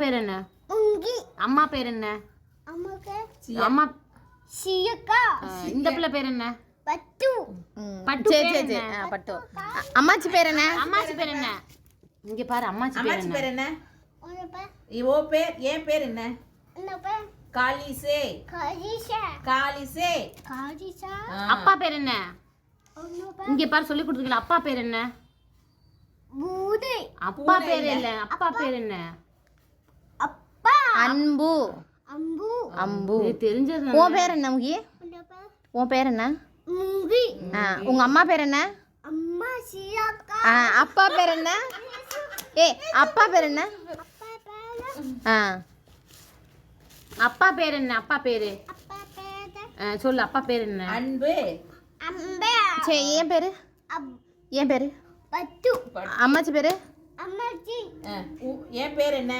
பேர் என்ன? உங்கி. அம்மா பேர் என்ன? அம்மாக்கு அம்மா சியக்கா. இந்த பிள்ளை பேர் என்ன? பட்டு. பட்டு. சரி சரி சரி பட்டு. அம்மாச்சி பேர் என்ன? அம்மாச்சி பேர் என்ன? இங்க பாரு அம்மாச்சி பேர் அம்மாச்சி என்ன? பேர் என்ன? உனப்ப ஓ பேர் என் பேர் என்ன? உனப்ப காலிசே. கரிஷா. காலிசே. கரிஷா. அப்பா பேர் என்ன? உனப்ப இங்க பாரு சொல்லி கொடுத்துருக்கல. அப்பா பேர் என்ன? பூதே. அப்பா பேர் இல்ல. அப்பா பேர் என்ன? அப்பா. அன்பு. அம்பு. அம்பு. இது தெரிஞ்சது. உன் பேர் என்ன முகி? உனப்ப உன் பேர் என்ன? முங்கி. உங்க அம்மா பேர் என்ன? அம்மா சியக்கா. அப்பா பேர் என்ன? அப்பா பேர் என்ன? அப்பா பேரு. அப்பா பேர் என்ன? அப்பா பேரு அப்பா பேரு. சொல்லு. அப்பா பேர் என்ன? அன்பு. அம்பே. சரி என் பேரு? என் பேரு? பட்டு. அம்மாச்சி பேரு? அம்மாச்சி. என் பேர் என்ன?